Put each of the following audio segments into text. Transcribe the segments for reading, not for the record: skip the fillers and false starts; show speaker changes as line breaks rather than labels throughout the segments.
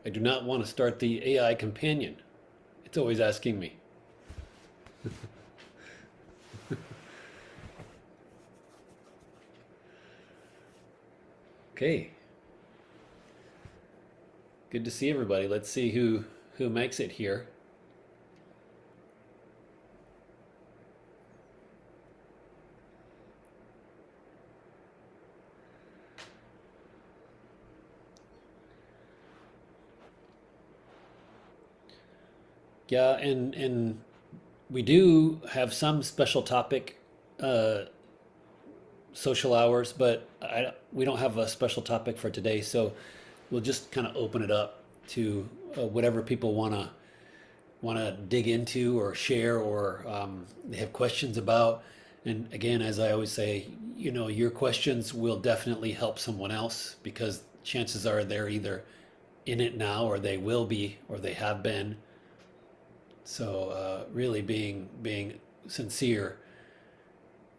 I do not want to start the AI companion. It's always asking me. Okay, good to see everybody. Let's see who makes it here. Yeah, and we do have some special topic uh, social hours, but we don't have a special topic for today. So we'll just kind of open it up to whatever people want to dig into or share or they have questions about. And again, as I always say, your questions will definitely help someone else because chances are they're either in it now or they will be or they have been. So really being sincere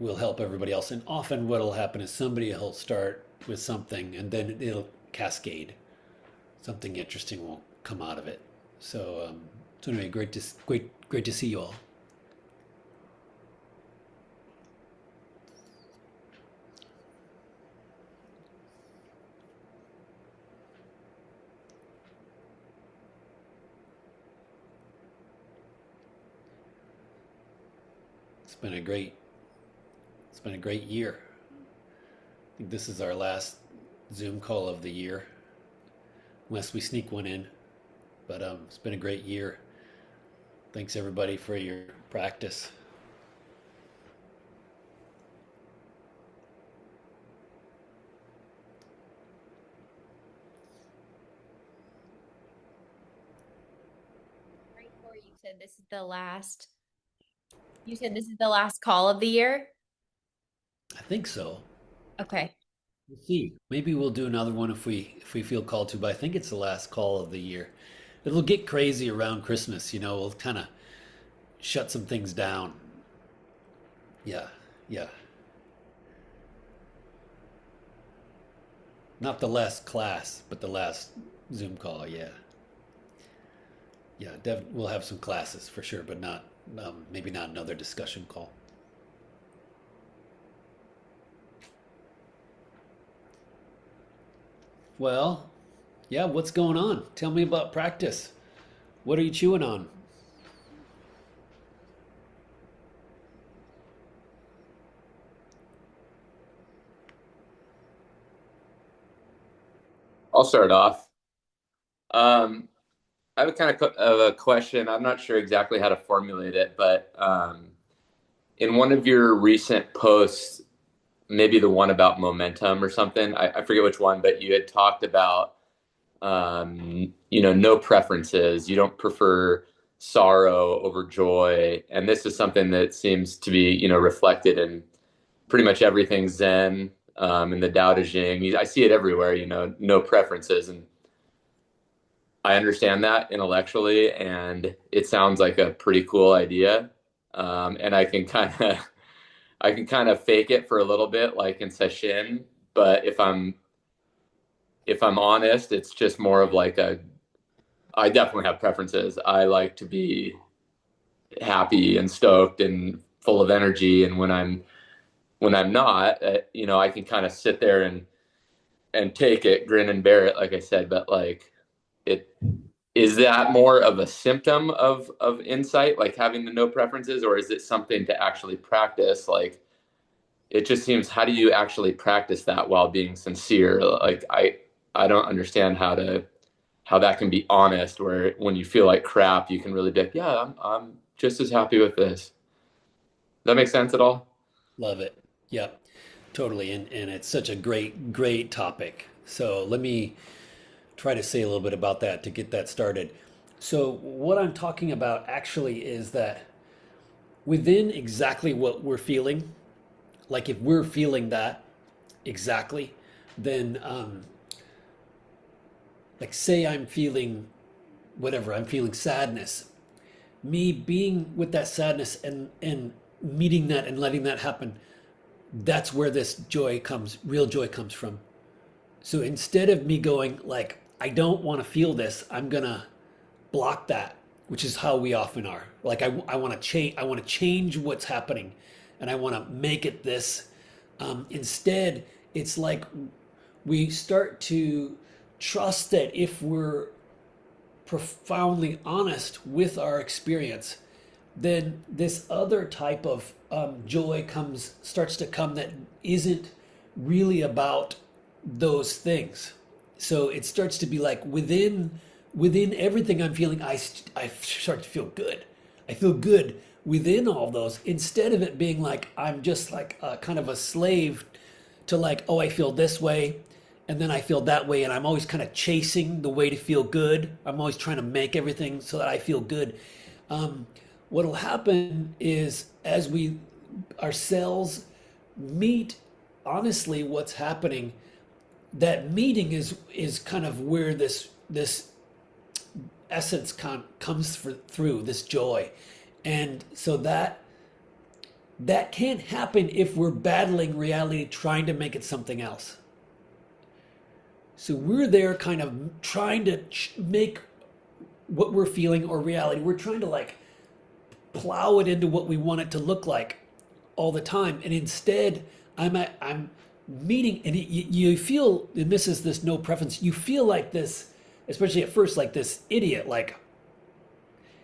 will help everybody else. And often what'll happen is somebody will start with something and then it'll cascade. Something interesting will come out of it. So anyway, great to see you all. It's been a great it's been a great year. I think this is our last Zoom call of the year, unless we sneak one in. But it's been a great year. Thanks everybody for your practice.
Right, Corey, you said this is the last. You said this is the last call of the year?
I think so.
Okay.
We'll see. Maybe we'll do another one if we feel called to, but I think it's the last call of the year. It'll get crazy around Christmas, we'll kind of shut some things down. Yeah, yeah. Not the last class, but the last Zoom call, yeah. Yeah, we'll have some classes for sure, but not maybe not another discussion call. Well, yeah, what's going on? Tell me about practice. What are you chewing on?
I'll start off. Um, I have a kind of a question. I'm not sure exactly how to formulate it, but in one of your recent posts, maybe the one about momentum or something, I forget which one, but you had talked about, no preferences. You don't prefer sorrow over joy. And this is something that seems to be, reflected in pretty much everything Zen, in the Tao Te Ching. I see it everywhere, no preferences. And I understand that intellectually, and it sounds like a pretty cool idea. And I can kind of fake it for a little bit, like in session. But if I'm honest, it's just more of like a. I definitely have preferences. I like to be happy and stoked and full of energy, and when I'm not, I can kind of sit there and take it, grin and bear it, like I said. But like it is that more of a symptom of insight, like having the no preferences, or is it something to actually practice? Like it just seems, how do you actually practice that while being sincere? Like I don't understand how that can be honest, where when you feel like crap, you can really be like, yeah, I'm just as happy with this. Does that make sense at all?
Love it. Yep, totally. And it's such a great topic. So let me try to say a little bit about that to get that started. So what I'm talking about actually is that within exactly what we're feeling, like if we're feeling that exactly, then like say I'm feeling whatever, I'm feeling sadness. Me being with that sadness and meeting that and letting that happen, that's where this joy comes, real joy comes from. So instead of me going like, I don't want to feel this. I'm gonna block that, which is how we often are. Like I want to change. I want to change what's happening, and I want to make it this. Instead, it's like we start to trust that if we're profoundly honest with our experience, then this other type of joy starts to come that isn't really about those things. So it starts to be like within everything I'm feeling, I start to feel good. I feel good within all those, instead of it being like I'm just like kind of a slave to like, oh, I feel this way, and then I feel that way, and I'm always kind of chasing the way to feel good. I'm always trying to make everything so that I feel good. Um, what'll happen is as we our cells meet honestly what's happening, that meeting is kind of where this essence comes through this joy. And so that can't happen if we're battling reality trying to make it something else. So we're there kind of trying to make what we're feeling or reality, we're trying to like plow it into what we want it to look like all the time. And instead, I'm meeting, and you feel, and this is this no preference, you feel like this, especially at first, like this idiot, like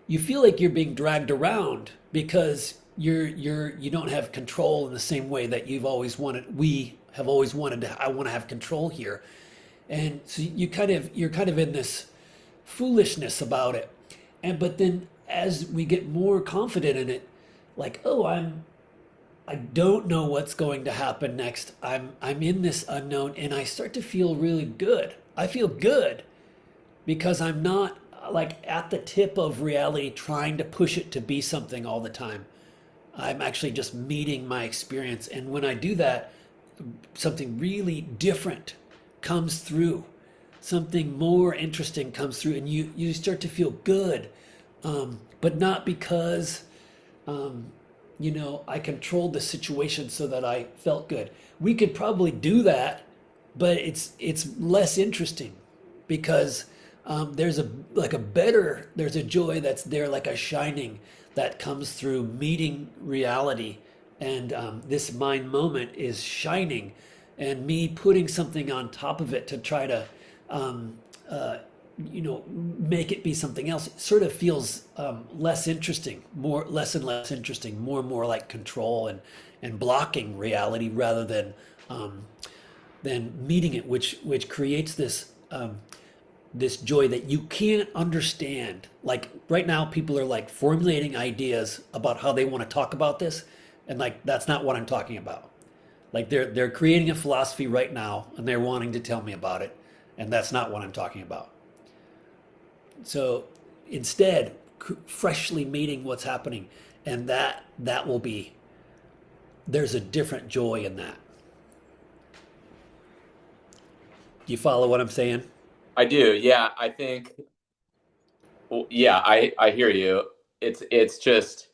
you feel like you're being dragged around because you don't have control in the same way that we have always wanted to. I want to have control here. And so you're kind of in this foolishness about it. And but then as we get more confident in it, like, oh, I don't know what's going to happen next. I'm in this unknown, and I start to feel really good. I feel good because I'm not like at the tip of reality trying to push it to be something all the time. I'm actually just meeting my experience. And when I do that, something really different comes through. Something more interesting comes through, and you start to feel good. But not because, I controlled the situation so that I felt good. We could probably do that, but it's less interesting because there's a joy that's there, like a shining that comes through meeting reality, and this mind moment is shining, and me putting something on top of it to try to um, uh, make it be something else, it sort of feels less interesting, less and less interesting, more and more like control and blocking reality rather than meeting it, which creates this joy that you can't understand. Like right now, people are like formulating ideas about how they want to talk about this, and like that's not what I'm talking about. Like they're creating a philosophy right now, and they're wanting to tell me about it, and that's not what I'm talking about. So instead, freshly meeting what's happening, and that will be, there's a different joy in that. Do you follow what I'm saying?
I do. Yeah, I think. Well, yeah, I hear you. It's just.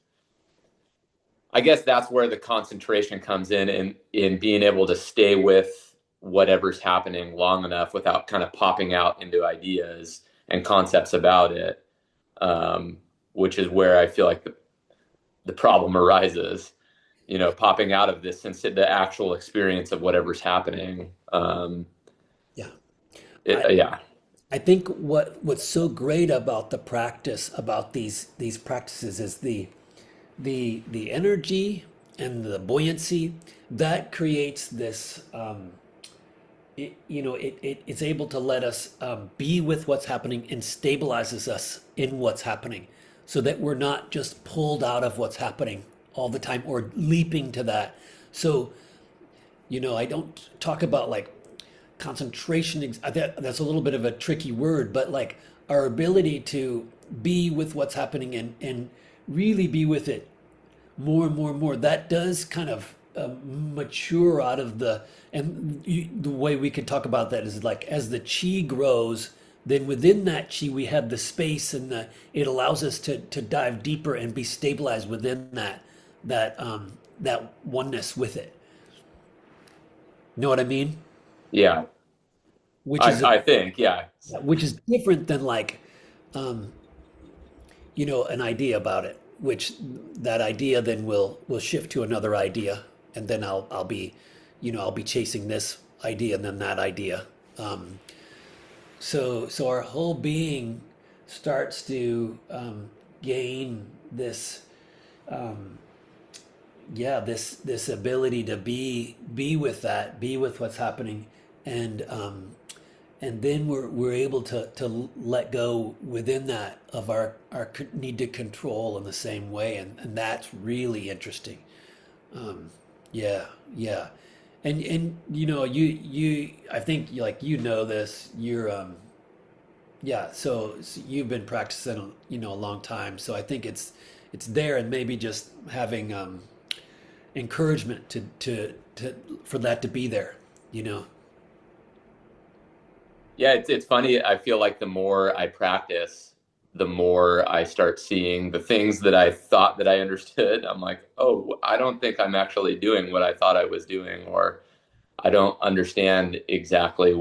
I guess that's where the concentration comes in being able to stay with whatever's happening long enough without kind of popping out into ideas and concepts about it, which is where I feel like the problem arises. Popping out of this since the actual experience of whatever's happening.
Yeah. I,
Yeah.
I think what's so great about the practice, about these practices, is the energy and the buoyancy that creates this. It's able to let us be with what's happening and stabilizes us in what's happening, so that we're not just pulled out of what's happening all the time or leaping to that. So I don't talk about like concentration. That's a little bit of a tricky word, but like our ability to be with what's happening and really be with it more and more and more, that does kind of mature out of the way we could talk about that is like as the chi grows, then within that chi we have the space, and it allows us to dive deeper and be stabilized within that oneness with it. Know what I mean?
Yeah.
which is
I think, yeah.
which is different than like um, an idea about it, which that idea then will shift to another idea, and then I'll be, I'll be chasing this idea and then that idea. Um, so our whole being starts to gain this, yeah, this ability to be with that, be with what's happening, and then we're able to let go within that of our need to control in the same way, and that's really interesting. Um, yeah, yeah, and you I think like this, yeah, so you've been practicing a long time, so I think it's there, and maybe just having encouragement to for that to be there, you know.
Yeah, it's funny. I feel like the more I practice, the more I start seeing the things that I thought that I understood. I'm like, oh, I don't think I'm actually doing what I thought I was doing, or I don't understand exactly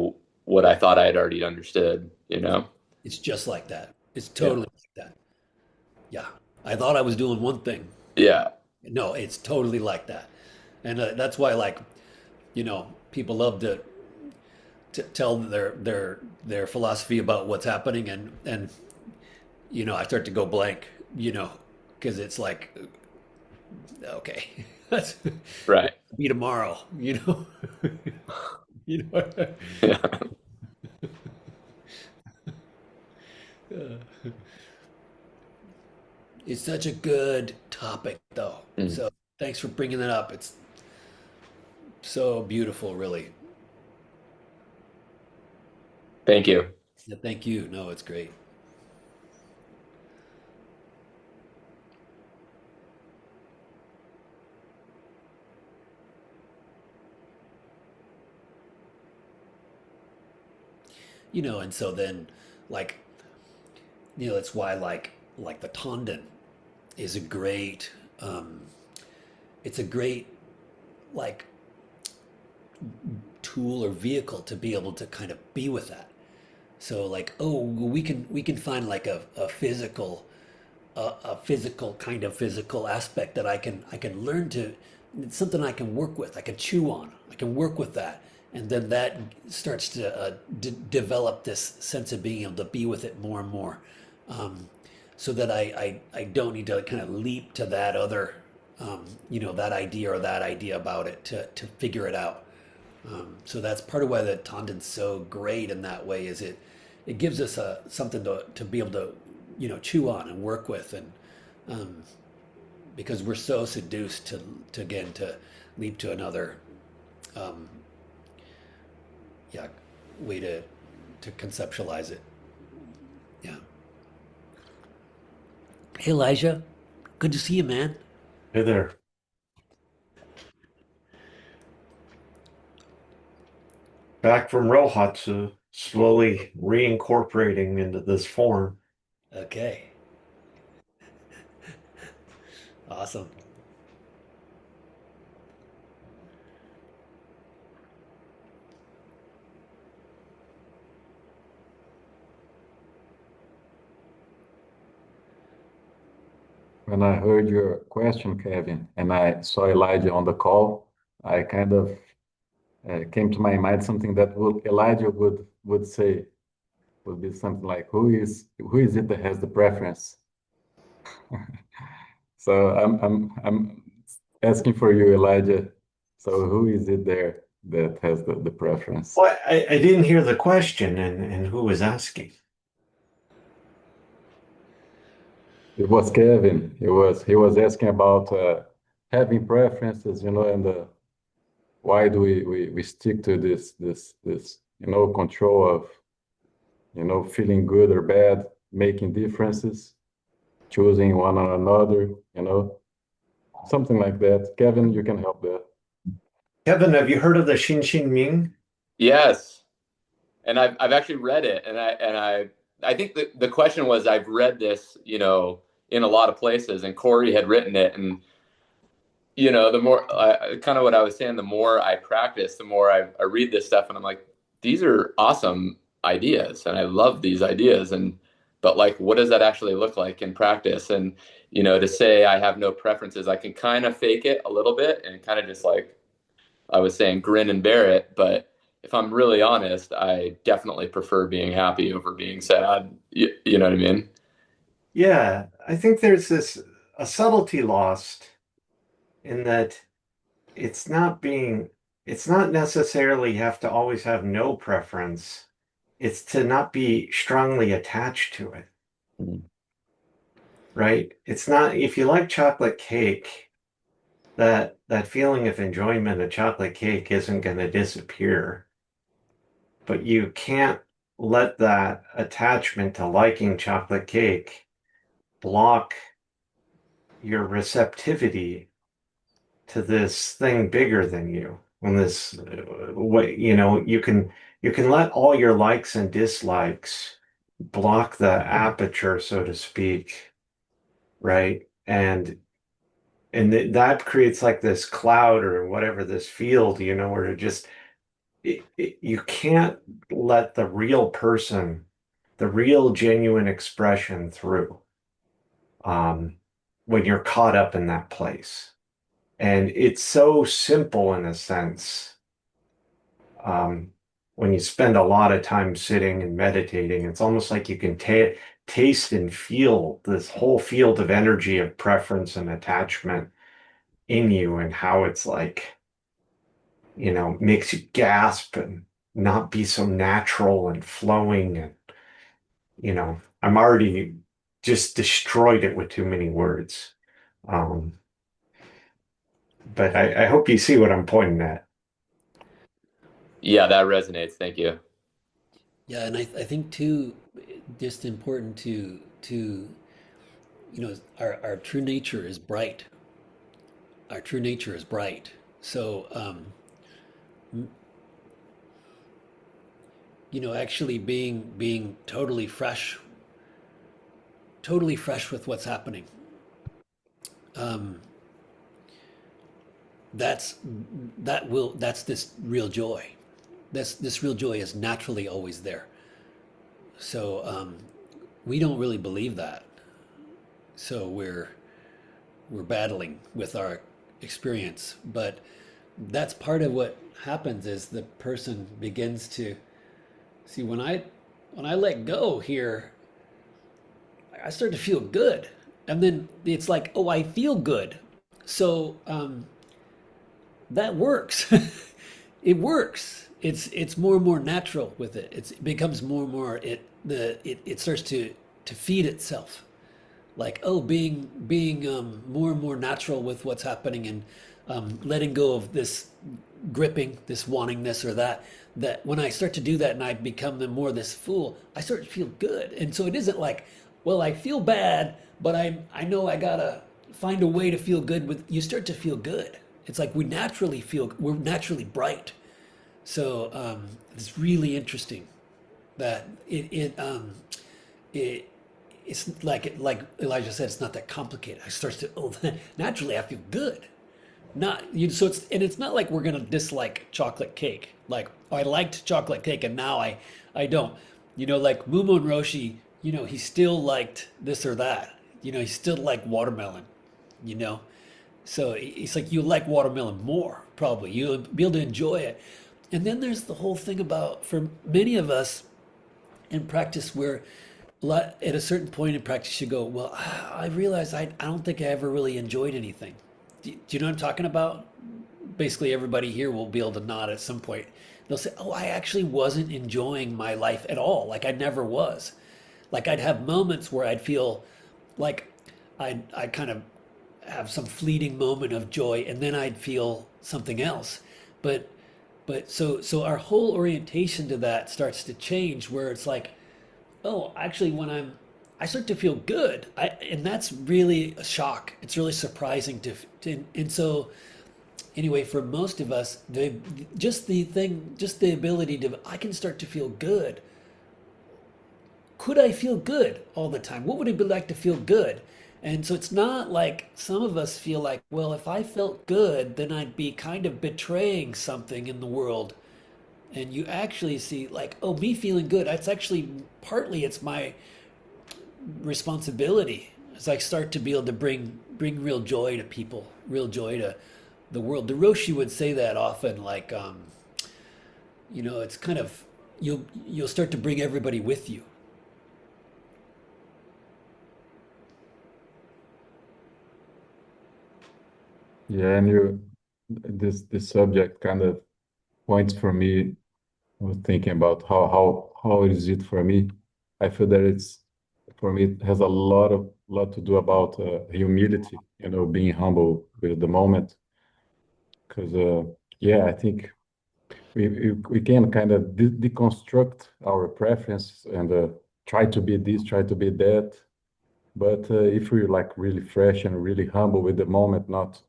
what I thought I had already understood, you know?
It's just like that. It's
Yeah.
totally like that. Yeah. I thought I was doing one thing.
Yeah.
No, it's totally like that. And that's why, like, people love to tell their philosophy about what's happening, and I start to go blank, because it's like, okay, that's
Right.
be tomorrow, you know.
Yeah.
It's such a good topic, though.
Mm.
So thanks for bringing that up. It's so beautiful, really.
Thank you.
Yeah, thank you. No, it's great. And so then, like, that's why, like the Tondon is a great, it's a great, like, tool or vehicle to be able to kind of be with that. So like, oh, we can find like a physical, a physical kind of physical aspect that I can learn to. It's something I can work with. I can chew on. I can work with that, and then that starts to develop this sense of being able to be with it more and more, um, so that I don't need to kind of leap to that other, that idea or that idea about it to figure it out. So that's part of why the Tondon's so great in that way, is it gives us something to be able to chew on and work with, and um, because we're so seduced to again to leap to another, um, yeah, way to conceptualize it. Yeah. Hey, Elijah, good to see you, man.
Hey there. Back from Rohatsu, slowly reincorporating into this form.
Okay, awesome.
When I heard your question, Kevin, and I saw Elijah on the call, I kind of came to my mind something that Elijah would say would be something like, "Who is it that has the preference?" So I'm asking for you, Elijah. So who is it there that has the preference?
Well, I didn't hear the question and who was asking.
It was Kevin. He was asking about having preferences, and why do we stick to this control of feeling good or bad, making differences, choosing one or another, something like that. Kevin, you can help that.
Kevin, have you heard of the Shin Ming?
Yes. And I've actually read it, and I think the question was, I've read this, in a lot of places, and Corey had written it, and the more kind of what I was saying, the more I practice, the more I read this stuff, and I'm like, these are awesome ideas and I love these ideas. But like, what does that actually look like in practice? And, to say I have no preferences, I can kind of fake it a little bit and kind of just like I was saying, grin and bear it. But if I'm really honest, I definitely prefer being happy over being sad. You know what I mean?
Yeah, I think there's a subtlety lost in that it's not being, it's not necessarily have to always have no preference. It's to not be strongly attached to it,
Mhm.
right? It's not, if you like chocolate cake, that feeling of enjoyment of chocolate cake isn't going to disappear. But you can't let that attachment to liking chocolate cake block your receptivity to this thing bigger than you. When this way, you can let all your likes and dislikes block the aperture, so to speak, right? And that creates like this cloud or whatever, this field, where it just you can't let the real person, the real genuine expression through, um, when you're caught up in that place. And it's so simple in a sense. When you spend a lot of time sitting and meditating, it's almost like you can taste and feel this whole field of energy of preference and attachment in you, and how it's like, makes you gasp and not be so natural and flowing. And, I'm already just destroyed it with too many words. Um, but I hope you see what I'm pointing at.
Yeah, that resonates. Thank you.
Yeah, and I think too, just important to our true nature is bright. Our true nature is bright. So actually being totally fresh with what's happening. Um, that's that's this real joy. This real joy is naturally always there. So we don't really believe that. So we're battling with our experience, but that's part of what happens is the person begins to see when I let go here, I start to feel good. And then it's like, oh, I feel good. So that works. It works. It's more and more natural with it. It becomes more and more it starts to feed itself. Like, oh, being more and more natural with what's happening, and letting go of this gripping, this wanting this or that. That when I start to do that and I become the more this fool, I start to feel good. And so it isn't like, well, I feel bad, but I know I gotta find a way to feel good. With you start to feel good. It's like we're naturally bright. So it's really interesting that it it's like Elijah said, it's not that complicated. I start to naturally I feel good. Not you. So it's not like we're gonna dislike chocolate cake. Like, oh, I liked chocolate cake and now I don't. Like Mumon Roshi. He still liked this or that. He still liked watermelon. You know, so it's like you like watermelon more probably. You'll be able to enjoy it. And then there's the whole thing about for many of us in practice where at a certain point in practice you go, well, I realize I don't think I ever really enjoyed anything. Do you know what I'm talking about? Basically, everybody here will be able to nod at some point. They'll say, oh, I actually wasn't enjoying my life at all. Like I never was. Like I'd have moments where I'd feel like I kind of have some fleeting moment of joy, and then I'd feel something else. But so our whole orientation to that starts to change, where it's like, oh, actually, when I start to feel good, and that's really a shock. It's really surprising and so anyway, for most of us, just the ability to, I can start to feel good. Could I feel good all the time? What would it be like to feel good? And so it's not like some of us feel like, well, if I felt good, then I'd be kind of betraying something in the world. and you actually see like, oh, me feeling good. That's actually partly it's my responsibility as I start to be able to bring real joy to people, real joy to the world. The Roshi would say that often, like, it's kind of you'll start to bring everybody with you.
Yeah, and this subject kind of points for me. I was thinking about how is it for me. I feel that it's for me it has a lot to do about humility, being humble with the moment. Because yeah, I think we can kind of deconstruct our preference and try to be this, try to be that. But if we're like really fresh and really humble with the moment, not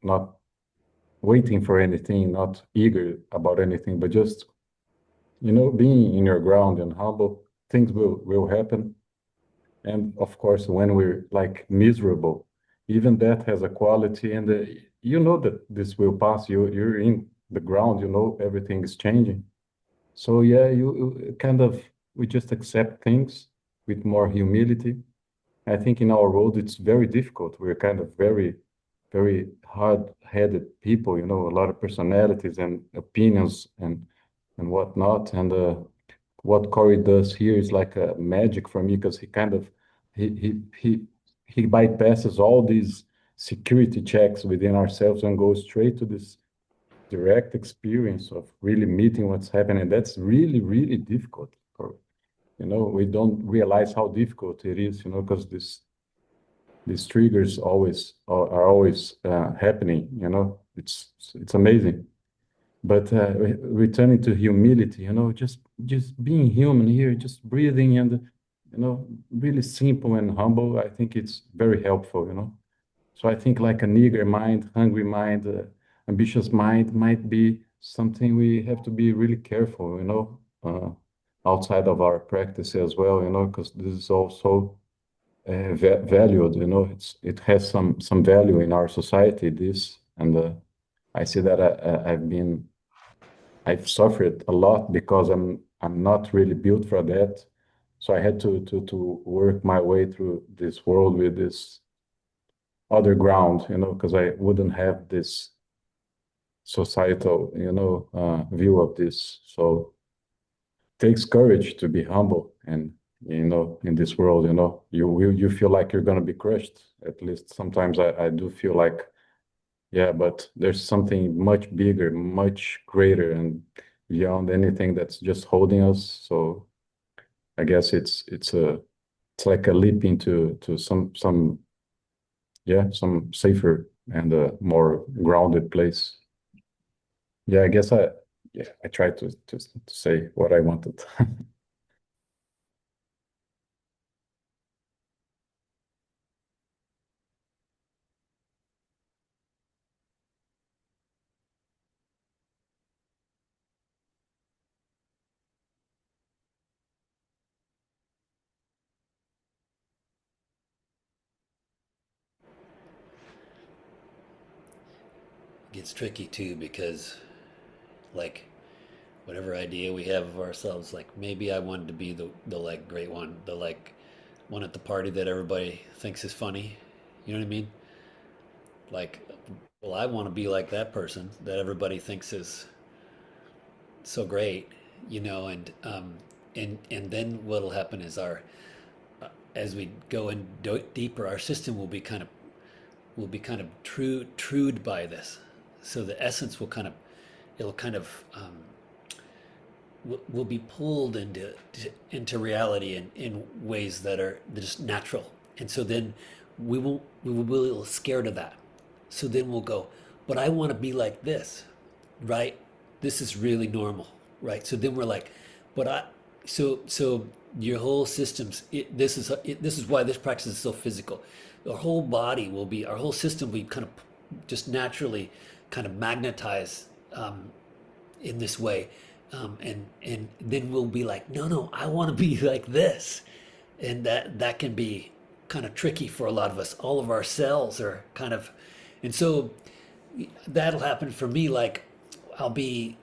waiting for anything, not eager about anything, but just being in your ground and humble, things will happen. And of course, when we're like miserable, even that has a quality, and you know that this will pass. You're in the ground, everything is changing. So yeah, you kind of we just accept things with more humility. I think in our world it's very difficult. We're kind of very hard-headed people, a lot of personalities and opinions and whatnot. And what Corey does here is like a magic for me because he kind of he he he he bypasses all these security checks within ourselves and goes straight to this direct experience of really meeting what's happening. That's really, really difficult. Or, we don't realize how difficult it is, because these triggers are always happening. It's amazing. But returning to humility, just being human here, just breathing and really simple and humble. I think it's very helpful. So I think like an eager mind, hungry mind, ambitious mind might be something we have to be really careful, outside of our practice as well, because this is also valued, it has some value in our society, this, and I see that I've suffered a lot because I'm not really built for that. So I had to work my way through this world with this other ground, because I wouldn't have this societal, view of this. So it takes courage to be humble, and in this world, you feel like you're gonna be crushed. At least sometimes I do feel like, yeah, but there's something much bigger, much greater, and beyond anything that's just holding us. So I guess it's like a leap into some yeah, some safer and a more grounded place. Yeah, I guess I tried to say what I wanted.
It gets tricky too because, like, whatever idea we have of ourselves, like maybe I wanted to be the like great one, the like one at the party that everybody thinks is funny. You know what I mean? Like, well, I want to be like that person that everybody thinks is so great, and then what'll happen is as we go in deeper, our system will be kind of trued by this. So the essence it'll kind of will be pulled into reality in ways that are just natural. And so then we will be a little scared of that. So then we'll go, but I want to be like this, right? This is really normal, right? So then we're like, but so your whole this is why this practice is so physical. Our whole system will be kind of just naturally kind of magnetize in this way, and then we'll be like, no, I want to be like this, and that can be kind of tricky for a lot of us. All of our cells are kind of, and so that'll happen for me. Like I'll be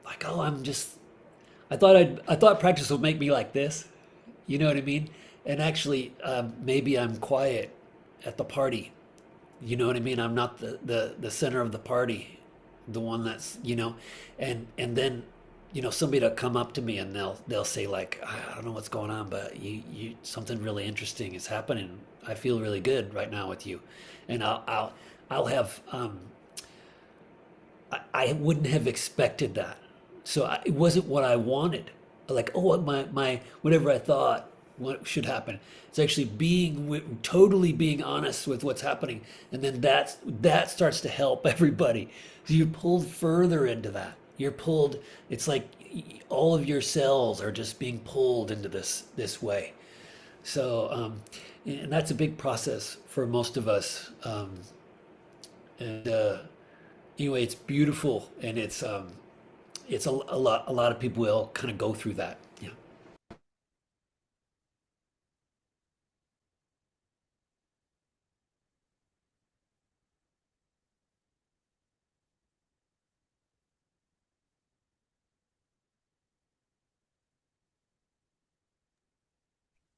like, oh, I'm just I thought practice would make me like this. You know what I mean? And actually, maybe I'm quiet at the party. You know what I mean? I'm not the center of the party, the one that's, and then, somebody to come up to me and they'll say like, I don't know what's going on, but you something really interesting is happening. I feel really good right now with you. And I'll have, I wouldn't have expected that. So it wasn't what I wanted. Like, oh, my, whatever I thought what should happen. It's actually totally being honest with what's happening. And then that starts to help everybody. So you're pulled further into that. You're pulled, it's like all of your cells are just being pulled into this way. So, and that's a big process for most of us. And anyway, it's beautiful, and it's a lot of people will kind of go through that. Yeah.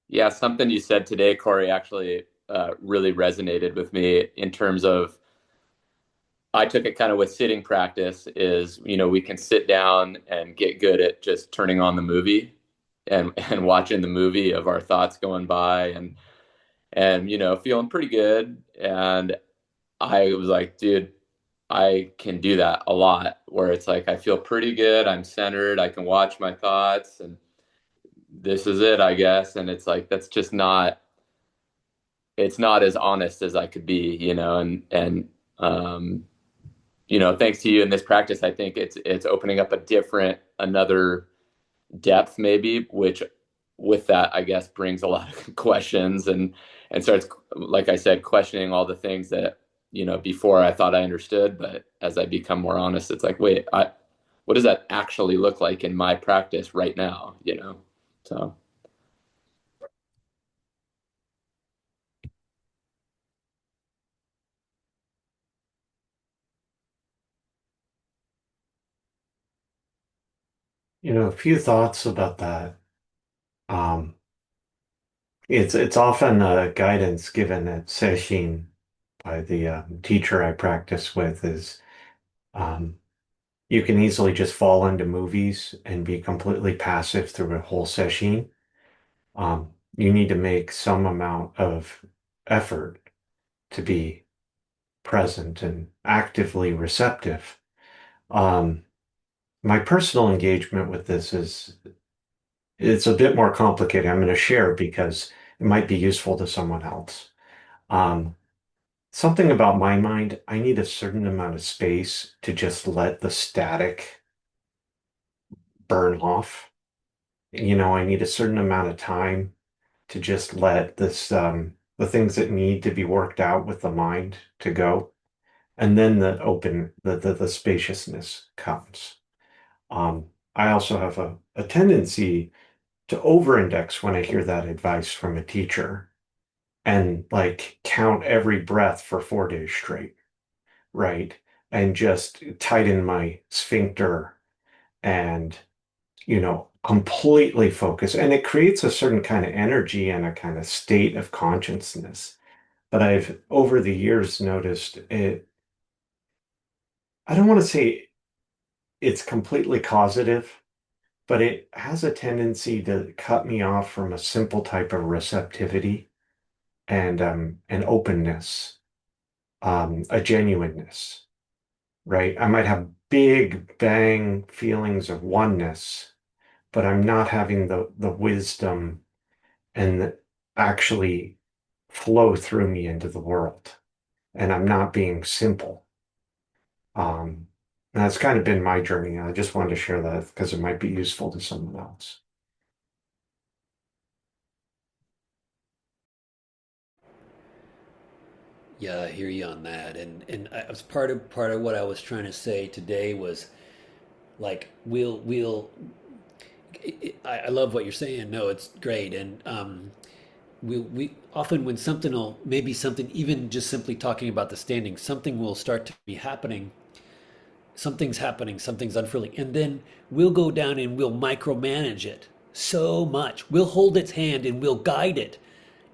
Yeah, something you said today, Corey, actually really resonated with me in terms of I took it kind of with sitting practice is, we can sit down and get good at just turning on the movie and watching the movie of our thoughts going by and feeling pretty good. And I was like, dude, I can do that a lot where it's like I feel pretty good, I'm centered, I can watch my thoughts and this is it, I guess. And it's like that's just not it's not as honest as I could be, and um thanks to you in this practice, I think it's opening up another depth maybe, which with that, I guess, brings a lot of questions and starts, like I said, questioning all the things that, before I thought I understood, but as I become more honest, it's like, wait, what does that actually look like in my practice right now? So
A few thoughts about that. Um, it's often guidance given at session by the teacher I practice with is um, you can easily just fall into movies and be completely passive through a whole session. You need to make some amount of effort to be present and actively receptive. Um, my personal engagement with this is it's a bit more complicated. I'm going to share because it might be useful to someone else. Um, Something about my mind, I need a certain amount of space to just let the static burn off. I need a certain amount of time to just let the things that need to be worked out with the mind to go. And then the spaciousness comes. I also have a tendency to over-index when I hear that advice from a teacher and like count every breath for 4 days straight, right? And just tighten my sphincter and, completely focus. And it creates a certain kind of energy and a kind of state of consciousness. But I've over the years noticed it, I don't want to say it's completely causative, but it has a tendency to cut me off from a simple type of receptivity and an openness, a genuineness, right? I might have big bang feelings of oneness, but I'm not having the wisdom and actually flow through me into the world. And I'm not being simple. Um, and that's kind of been my journey. I just wanted to share that because it might be useful to someone else.
Yeah, I hear you on that. And I was part of what I was trying to say today was like I love what you're saying. No, it's great. And we often when something will maybe something even just simply talking about the standing, something will start to be happening something's happening, something's unfurling, and then we'll go down and we'll micromanage it so much. We'll hold its hand and we'll guide it.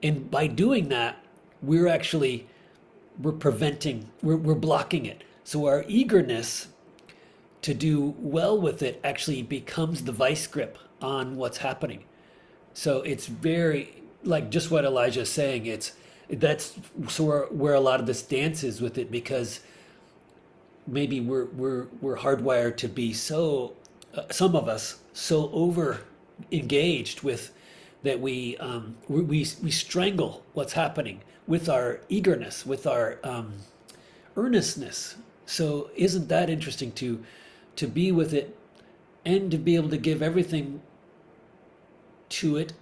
And by doing that, we're actually we're preventing, we're blocking it. So our eagerness to do well with it actually becomes the vice grip on what's happening. So it's very like just what Elijah's saying. It's that's so where a lot of this dance is with it because maybe we're hardwired to be so some of us so over engaged with that we strangle what's happening with our eagerness, with our earnestness. So isn't that interesting to be with it and to be able to give everything to it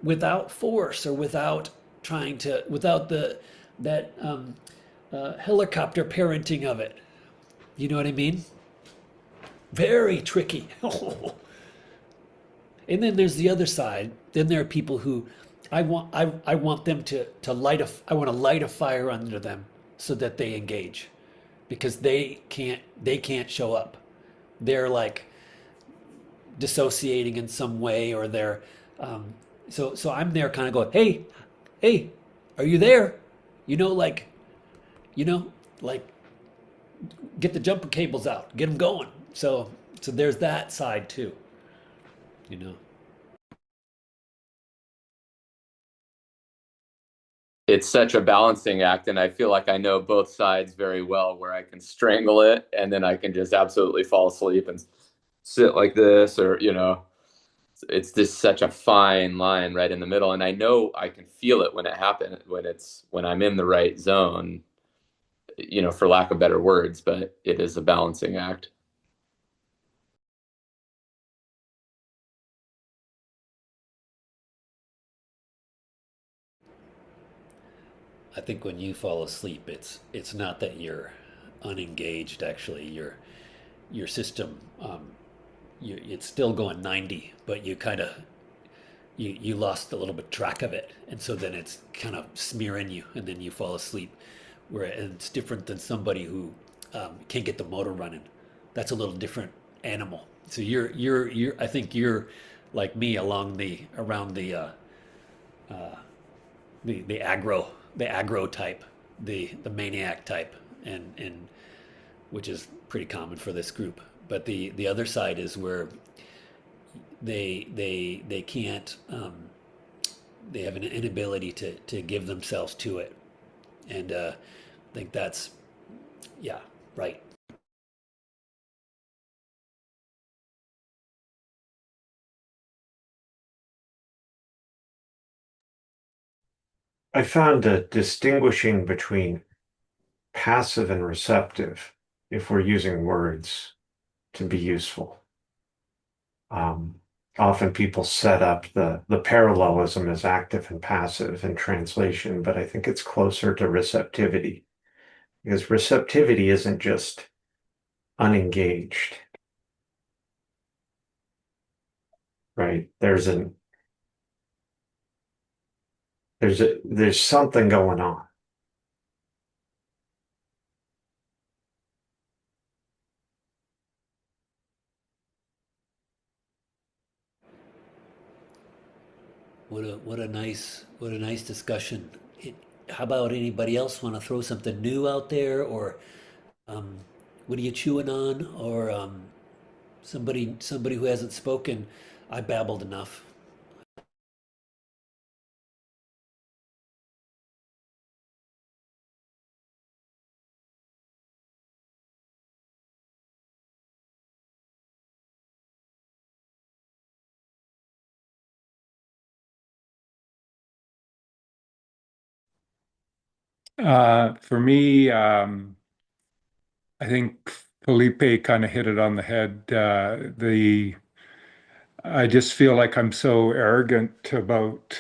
without force or without trying to without the that helicopter parenting of it. You know what I mean? Very tricky. And then there's the other side. Then there are people who I want them to light a I want to light a fire under them so that they engage because they can't show up. They're like dissociating in some way or they're so I'm there kind of going, hey, are you there? You know, like, you know, like get the jumper cables out, get them going. So there's that side too, you know.
It's such a balancing act, and I feel like I know both sides very well, where I can strangle it and then I can just absolutely fall asleep and sit like this, or it's just such a fine line right in the middle. And I know I can feel it when it happens, when I'm in the right zone, for lack of better words, but it is a balancing act.
I think when you fall asleep, it's not that you're unengaged. Actually, your system, it's still going 90, but you kind of you lost a little bit track of it, and so then it's kind of smearing you, and then you fall asleep. Where and it's different than somebody who can't get the motor running. That's a little different animal. So you're I think you're like me along the around the aggro type, the maniac type, and which is pretty common for this group. But the other side is where they can't they have an inability to give themselves to it, and I think that's yeah right.
I found a distinguishing between passive and receptive, if we're using words to be useful. Um, Often people set up the parallelism as active and passive in translation, but I think it's closer to receptivity because receptivity isn't just unengaged, right? There's something going on.
What a nice discussion. How about anybody else want to throw something new out there, or um, what are you chewing on, or somebody who hasn't spoken? I babbled enough.
For me, I think Felipe kind of hit it on the head. I just feel like I'm so arrogant about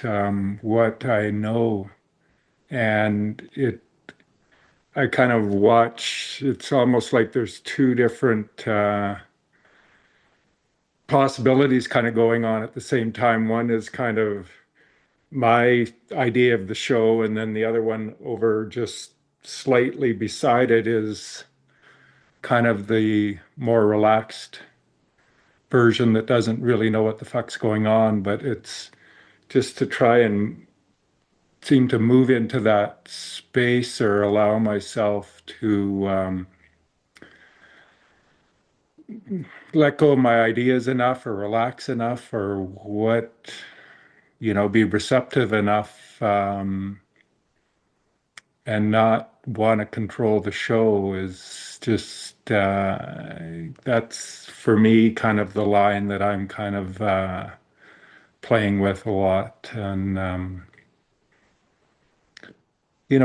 what I know, and I kind of watch. It's almost like there's two different possibilities kind of going on at the same time. One is kind of my idea of the show, and then the other one over just slightly beside it is kind of the more relaxed version that doesn't really know what the fuck's going on, but it's just to try and seem to move into that space or allow myself to let go of my ideas enough or relax enough or what, be receptive enough and not want to control the show is just, that's for me kind of the line that I'm kind of playing with a lot. And,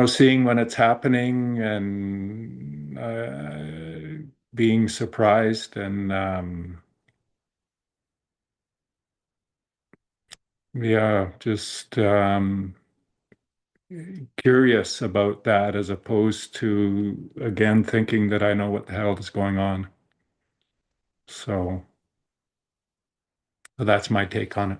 seeing when it's happening and being surprised and yeah, just curious about that as opposed to, again, thinking that I know what the hell is going on. So that's my take on it.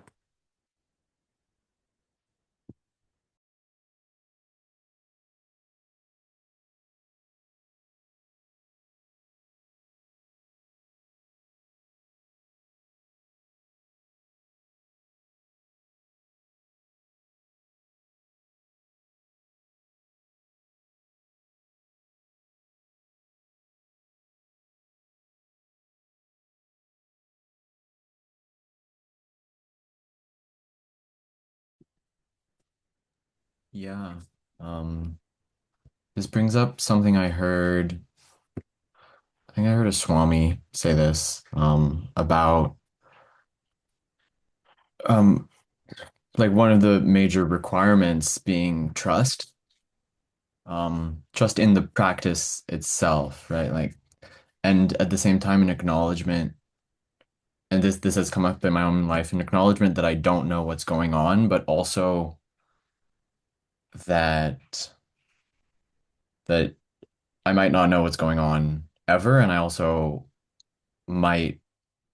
Yeah. Um, this brings up something I heard. I think I heard a Swami say this about um, like one of the major requirements being trust, trust in the practice itself, right? Like, and at the same time, an acknowledgement, and this has come up in my own life, an acknowledgement that I don't know what's going on, but also that that I might not know what's going on ever, and I also might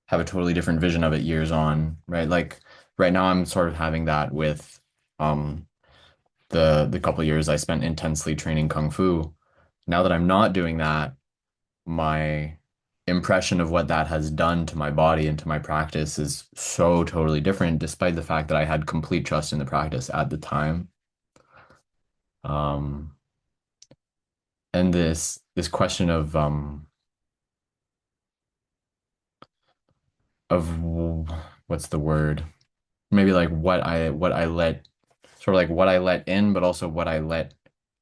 have a totally different vision of it years on, right? Like right now I'm sort of having that with um the couple years I spent intensely training Kung Fu. Now that I'm not doing that, my impression of what that has done to my body and to my practice is so totally different, despite the fact that I had complete trust in the practice at the time. Um, and this question of what's the word? Maybe like what I let sort of like what I let in, but also what I let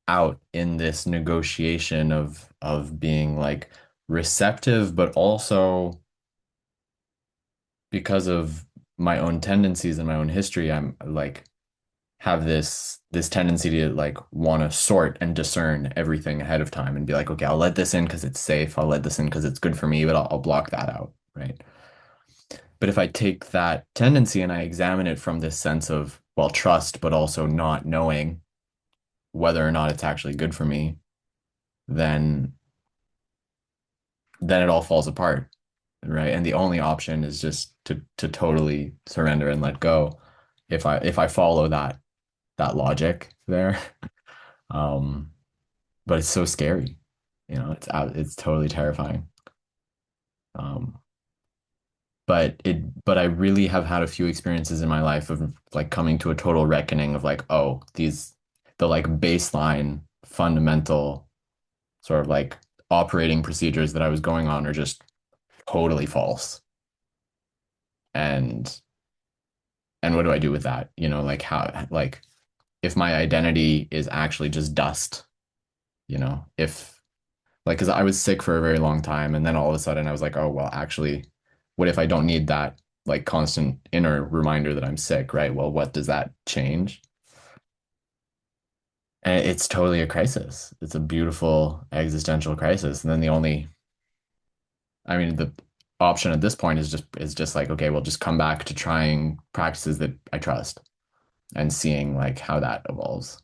out in this negotiation of being like receptive, but also because of my own tendencies and my own history, I'm like have this tendency to like want to sort and discern everything ahead of time and be like, okay, I'll let this in because it's safe. I'll let this in because it's good for me, but I'll block that out, right? But if I take that tendency and I examine it from this sense of, well, trust, but also not knowing whether or not it's actually good for me, then it all falls apart, right? And the only option is just to totally surrender and let go. If I follow that logic there, um, but it's so scary, it's totally terrifying. Um, but I really have had a few experiences in my life of like coming to a total reckoning of like, oh, the like baseline fundamental sort of like operating procedures that I was going on are just totally false. And what do I do with that? Like how like if my identity is actually just dust, if like because I was sick for a very long time and then all of a sudden I was like, oh well, actually, what if I don't need that like constant inner reminder that I'm sick, right? Well, what does that change? And it's totally a crisis. It's a beautiful existential crisis. And then the option at this point is just like, okay, well, just come back to trying practices that I trust and seeing like how that evolves.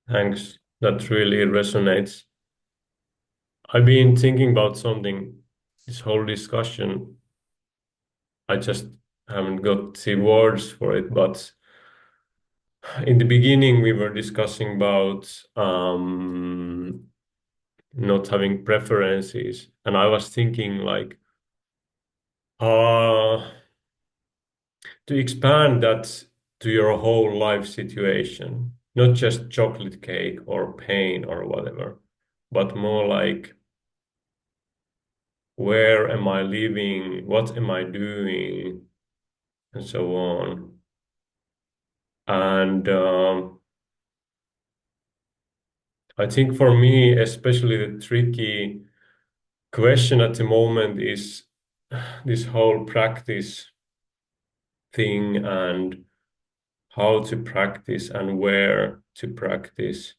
Thanks. That really resonates. I've been thinking about something. this whole discussion. I just haven't got the words for it, but in the beginning we were discussing about not having preferences, and I was thinking like uh to expand that to your whole life situation, not just chocolate cake or pain or whatever, but more like where am I living, what am I doing, and so on. And I think for me, especially the tricky question at the moment is this whole practice thing and how to practice and where to practice.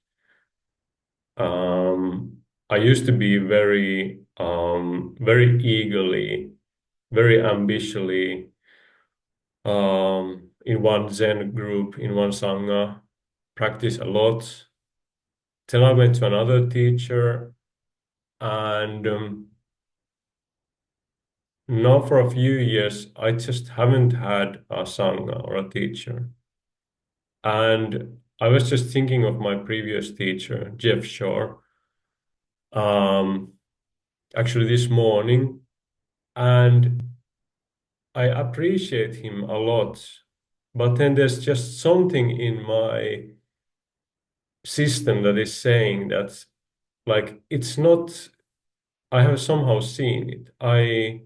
I used to be very eagerly, very ambitiously in one Zen group, in one Sangha, practice a lot. Then I went to another teacher, and now for a few years, I just haven't had a Sangha or a teacher. And I was just thinking of my previous teacher, Jeff Shore, actually this morning, and I appreciate him a lot. But then there's just something in my system that is saying that, like, it's not, I have somehow seen it. I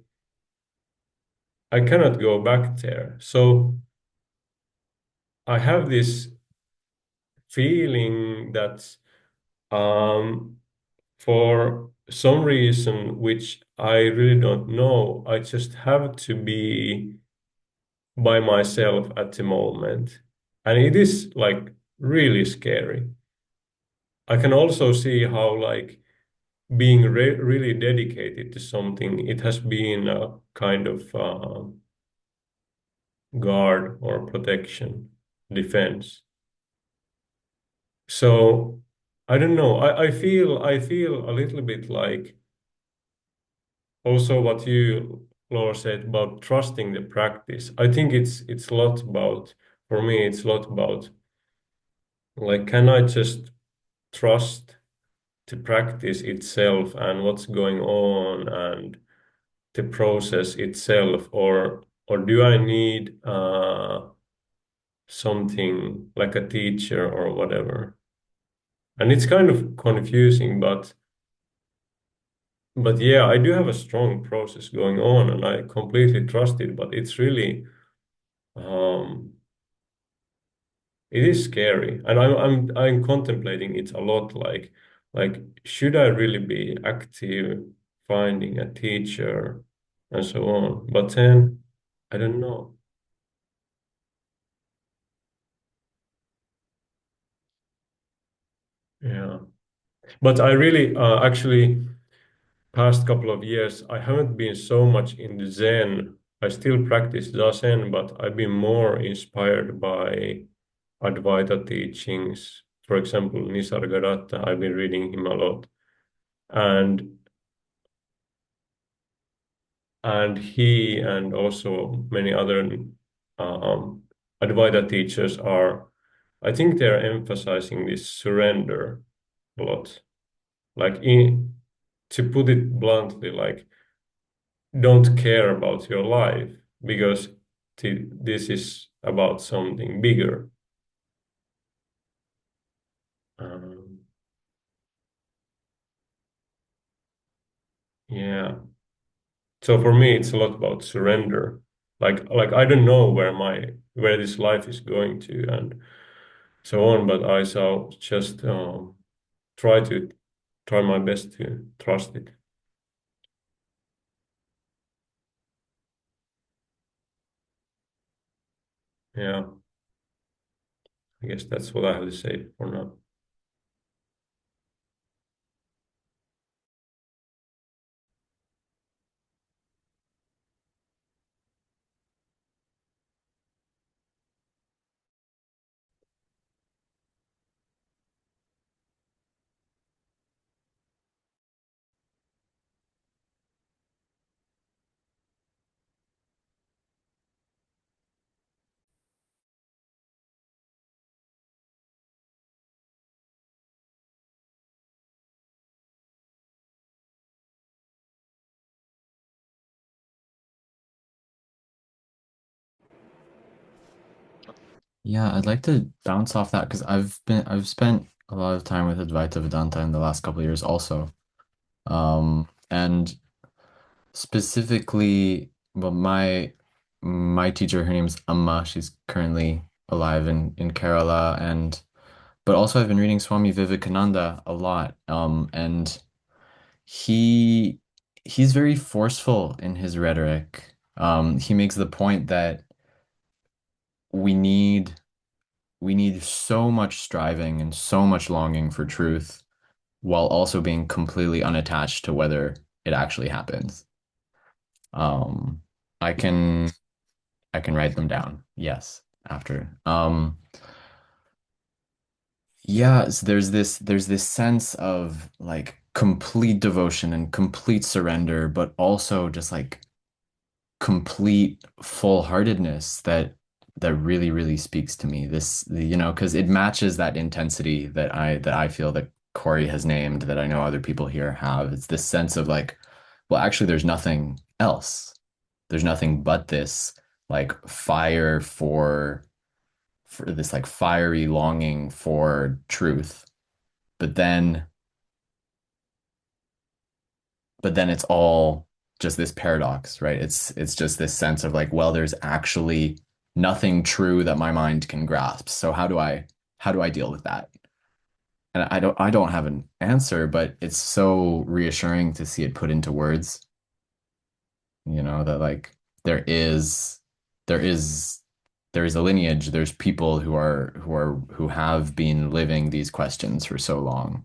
cannot go back there. So I have this feeling that for some reason which I really don't know, I just have to be by myself at the moment. And it is like really scary. I can also see how like being really dedicated to something, it has been a kind of guard or protection, defense. So I don't know. I feel a little bit like also what you, Laura, said about trusting the practice. I think it's a lot about, for me, it's a lot about like, can I just trust the practice itself and what's going on and the process itself, or do I need something like a teacher or whatever? And it's kind of confusing, but yeah, I do have a strong process going on, and I completely trust it. But it's really um, it is scary, and I'm contemplating it a lot. Like should I really be active, finding a teacher, and so on? But then I don't know. Yeah, but I really actually past couple of years I haven't been so much in the Zen. I still practice Zazen, but I've been more inspired by Advaita teachings. For example, Nisargadatta, I've been reading him a lot. And he and also many other um, Advaita teachers are, I think they're emphasizing this surrender a lot. Like to put it bluntly, like don't care about your life because this is about something bigger. Um, yeah. So for me, it's a lot about surrender. Like I don't know where this life is going to and so on, but I shall just try to try my best to trust it. Yeah, I guess that's what I have to say for now.
Yeah, I'd like to bounce off that because I've spent a lot of time with Advaita Vedanta in the last couple of years also. And specifically, well, my teacher, her name's Amma. She's currently alive in Kerala, and but also I've been reading Swami Vivekananda a lot. And he he's very forceful in his rhetoric. He makes the point that we need we need so much striving and so much longing for truth while also being completely unattached to whether it actually happens. Um, I can I can write them down. Yes, after. Yes, there's this sense of like complete devotion and complete surrender, but also just like complete full-heartedness that really really speaks to me. Because it matches that intensity that I feel that Corey has named, that I know other people here have. It's this sense of like, well, actually, there's nothing else. There's nothing but this like fire for this like fiery longing for truth. But then but then it's all just this paradox, right? It's just this sense of like, well, there's actually nothing true that my mind can grasp. So how do I deal with that? And I don't have an answer, but it's so reassuring to see it put into words, that like there is there is there is a lineage, there's people who have been living these questions for so long.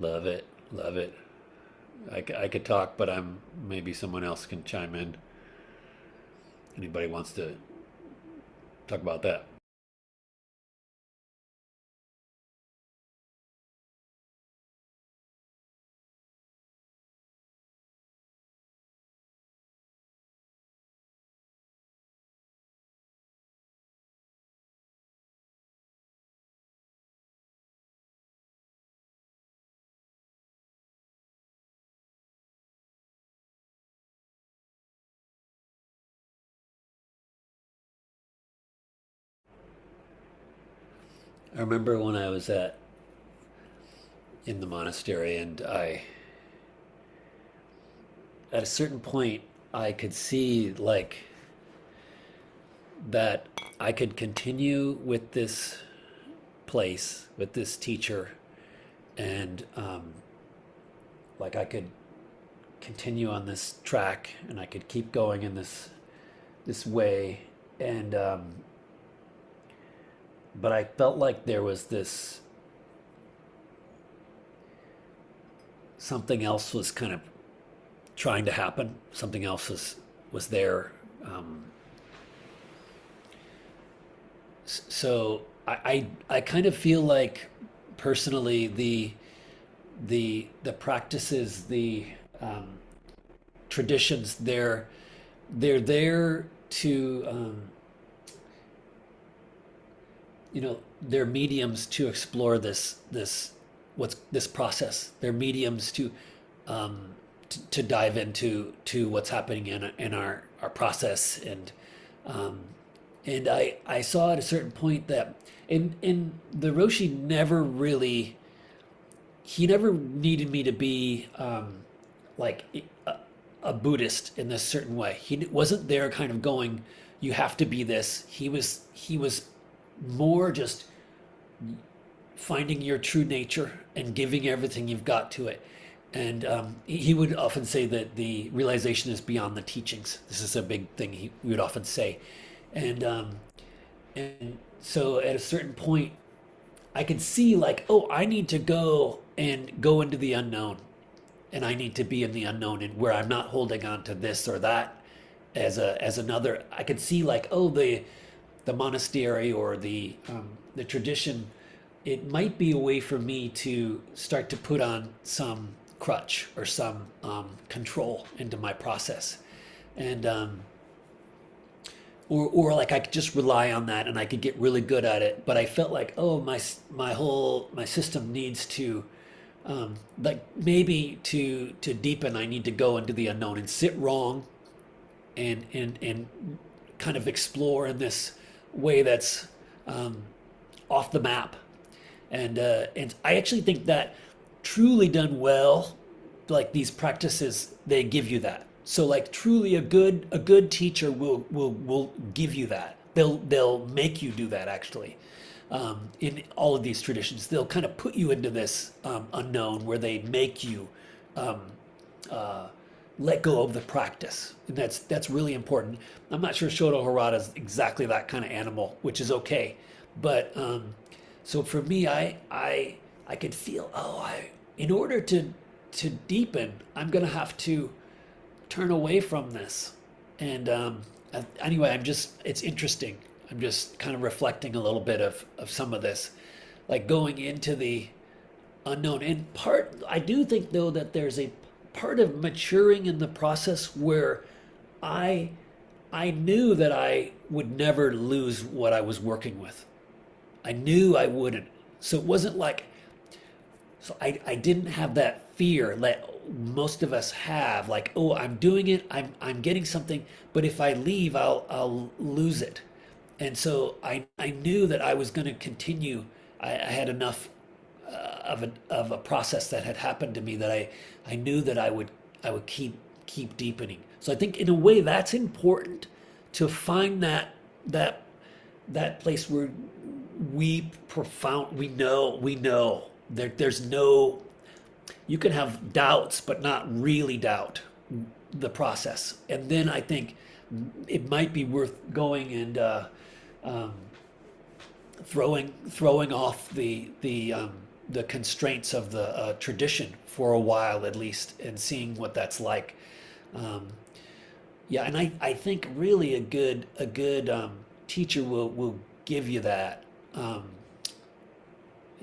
Love it. Love it. I could talk, but maybe someone else can chime in. Anybody wants to talk about that? I remember when I was in the monastery, and at a certain point I could see like that I could continue with this place, with this teacher, and like I could continue on this track, and I could keep going in this way, and but I felt like there was this something else was kind of trying to happen. Something else was there. Um, so I kind of feel like personally the practices, the um, traditions, they're there to they're mediums to explore this process. They're mediums um, to dive into what's happening in our process, um, and I saw at a certain point that in the Roshi never really, he never needed me to be like a Buddhist in this certain way. He wasn't there kind of going, you have to be this. He was more just finding your true nature and giving everything you've got to it. And he would often say that the realization is beyond the teachings. This is a big thing he would often say. And so at a certain point, I could see like, oh, I need to go into the unknown, and I need to be in the unknown, and where I'm not holding on to this or that as another. I could see like, oh, the monastery or the tradition it might be a way for me to start to put on some crutch or some control into my process, and or like I could just rely on that and I could get really good at it. But I felt like, oh, my system needs to, like maybe to deepen, I need to go into the unknown and sit wrong and kind of explore in this way that's off the map. And I actually think that truly done well, like these practices, they give you that. So like truly a good teacher will give you that. They'll make you do that actually. In all of these traditions, they'll kind of put you into this unknown where they make you um, uh, let go of the practice, and that's really important. I'm not sure Shoto Harada is exactly that kind of animal, which is okay, but so for me, I could feel, oh, in order to deepen, I'm gonna have to turn away from this. And anyway, it's interesting. I'm just kind of reflecting a little bit of some of this, like going into the unknown. And I do think though that there's a part of maturing in the process where I I knew that I would never lose what I was working with. I knew I wouldn't. So it wasn't like, so I didn't have that fear that most of us have, like, oh, I'm doing it, I'm getting something, but if I leave, I'll lose it. And so I knew that I was going to continue. I had enough of a process that had happened to me that I knew that I would keep deepening. So I think in a way that's important, to find that place where we know there's no, you can have doubts but not really doubt the process. And then I think it might be worth going and um, throwing off the constraints of the tradition for a while at least, and seeing what that's like. Um, yeah, and I think really a good teacher will give you that. Um,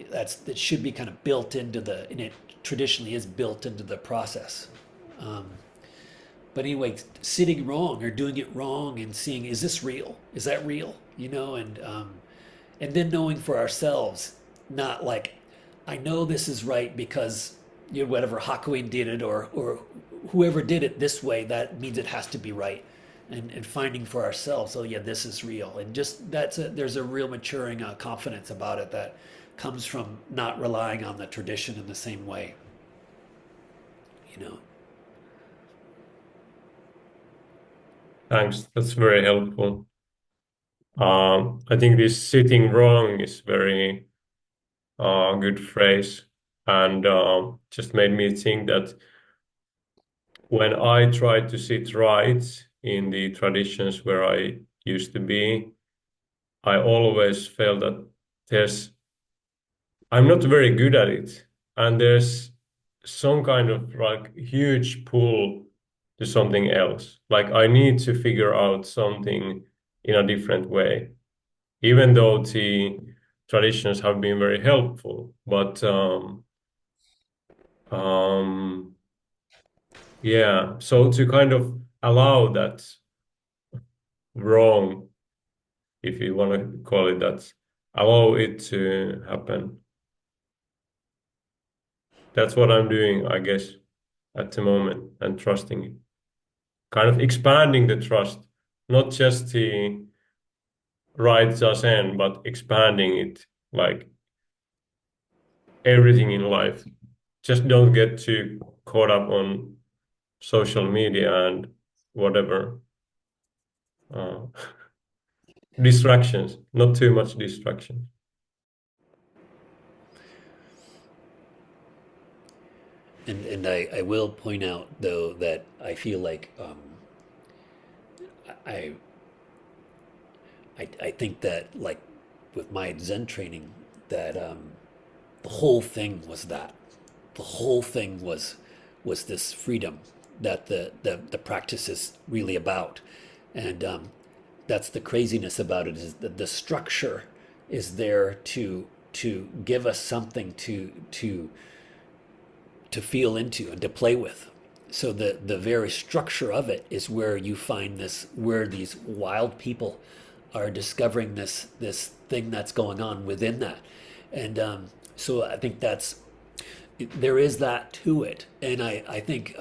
that should be kind of built into and it traditionally is built into the process. Um, but anyway, sitting wrong or doing it wrong and seeing, is this real? Is that real? And then knowing for ourselves, not like, I know this is right because whatever Hakuin did it, or whoever did it this way, that means it has to be right. And finding for ourselves, oh yeah, this is real. And just there's a real maturing confidence about it that comes from not relying on the tradition in the same way, you know.
Thanks. That's very helpful. I think this sitting wrong is very good phrase, and just made me think that when I try to sit right in the traditions where I used to be, I always felt that I'm not very good at it, and there's some kind of like huge pull to something else. Like I need to figure out something in a different way, even though the traditions have been very helpful. But um, yeah, so to kind of allow that wrong, if you want to call it that, allow it to happen. That's what I'm doing, I guess, at the moment, and trusting it. Kind of expanding the trust, not just the right zazen, but expanding it, like everything in life. Just don't get too caught up on social media and whatever. Uh, distractions, not too much distraction.
And I will point out though that I feel like I I think that, like, with my Zen training, that the whole thing was that. The whole thing was this freedom that the practice is really about. And that's the craziness about it, is that the structure is there to to give us something to feel into and to play with. So the very structure of it is where you find this, where these wild people are discovering this thing that's going on within that. And so I think there is that to it. And I think,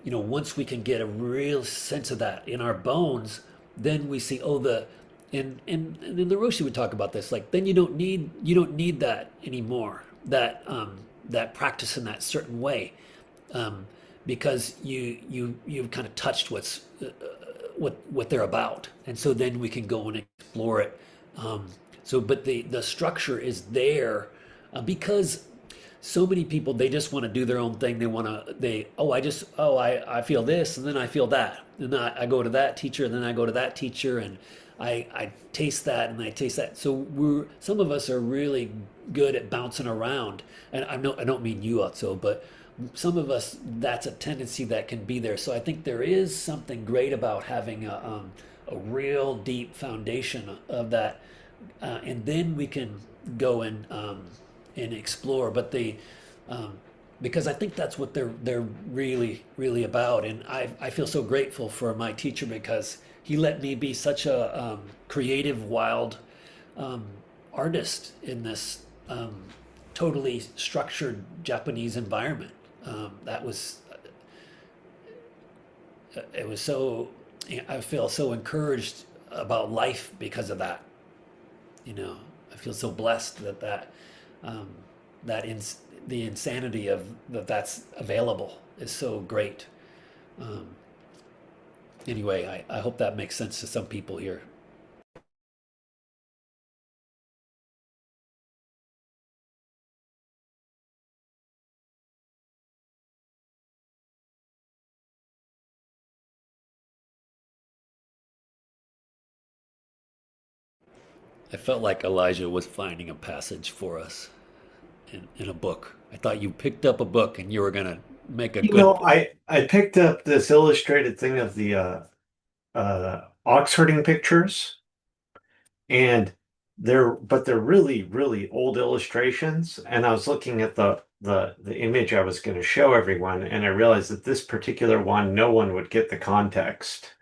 once we can get a real sense of that in our bones, then we see, and then the Roshi would talk about this, like, then you don't need that anymore, that practice in that certain way, because you've kind of touched what they're about, and so then we can go and explore it. But the structure is there, because so many people, they just want to do their own thing. I feel this, and then I feel that, and I go to that teacher, and then I go to that teacher, and I taste that, and I taste that. So some of us are really good at bouncing around, and I don't mean you, Otso, but some of us, that's a tendency that can be there. So I think there is something great about having a real deep foundation of that, and then we can go and explore. But because I think that's what they're really, really about. And I feel so grateful for my teacher, because he let me be such a creative, wild artist in this totally structured Japanese environment. It was so, I feel so encouraged about life because of that. I feel so blessed that the insanity of that's available is so great. Anyway, I hope that makes sense to some people here. I felt like Elijah was finding a passage for us in a book. I thought you picked up a book and you were going to make a good.
I picked up this illustrated thing of the ox herding pictures, and they're really, really old illustrations. And I was looking at the image I was going to show everyone, and I realized that this particular one, no one would get the context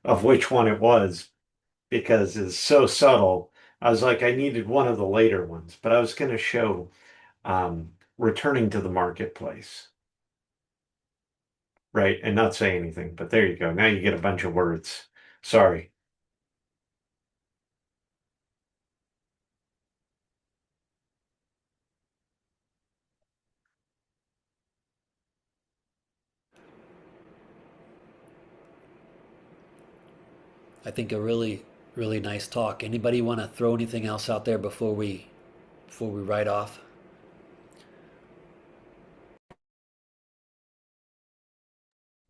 of which one it was, because it's so subtle. I was like, I needed one of the later ones, but I was going to show returning to the marketplace, right, and not say anything. But there you go. Now you get a bunch of words. Sorry.
I think a really, really nice talk. Anybody want to throw anything else out there before we write off?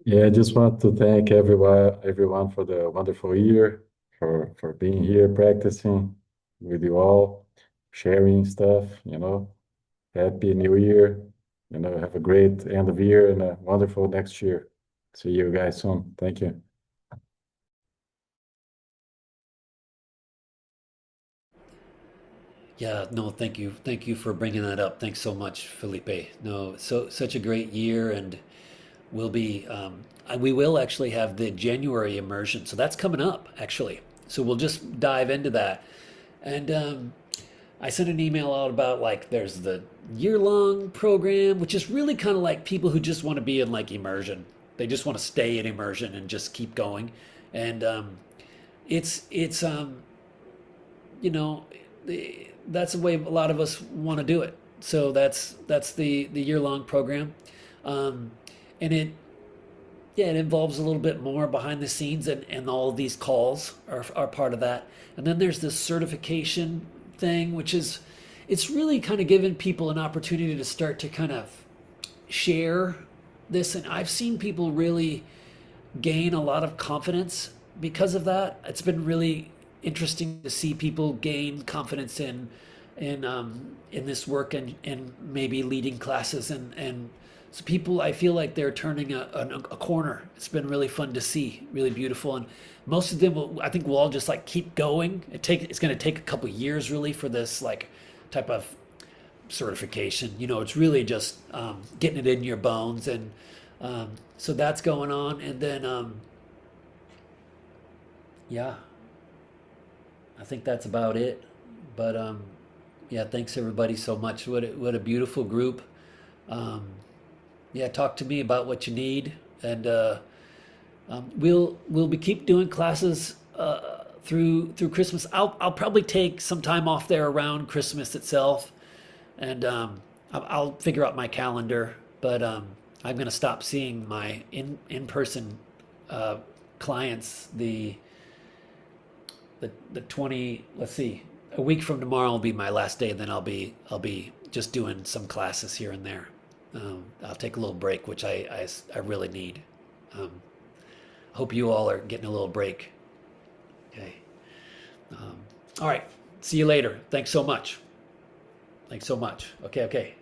Yeah, I just want to thank everyone for the wonderful year, for being here, practicing with you all, sharing stuff, Happy New Year. Have a great end of year and a wonderful next year. See you guys soon. Thank you.
Yeah, no, thank you. Thank you for bringing that up. Thanks so much, Felipe. No, such a great year, and we will actually have the January immersion. So that's coming up, actually. So we'll just dive into that. And I sent an email out about, like, there's the year-long program, which is really kind of like people who just want to be in, like, immersion. They just want to stay in immersion and just keep going. And it's you know, that's the way a lot of us want to do it. So that's the year-long program. And it involves a little bit more behind the scenes, and all of these calls are part of that. And then there's this certification thing, which is, it's really kind of given people an opportunity to start to kind of share this. And I've seen people really gain a lot of confidence because of that. It's been really interesting to see people gain confidence in this work, and maybe leading classes and So people, I feel like they're turning a corner. It's been really fun to see, really beautiful, and most of them will, I think, will all just like keep going. It's going to take a couple years really for this like type of certification. You know, it's really just getting it in your bones, and so that's going on, and then yeah, I think that's about it. But yeah, thanks everybody so much. What a beautiful group. Yeah, talk to me about what you need, and we'll be keep doing classes through Christmas. I'll probably take some time off there around Christmas itself, and I'll figure out my calendar. But I'm gonna stop seeing my in person clients the 20, let's see, a week from tomorrow will be my last day, and then I'll be just doing some classes here and there. I'll take a little break, which I really need. Hope you all are getting a little break. Okay. All right. See you later. Thanks so much. Thanks so much. Okay.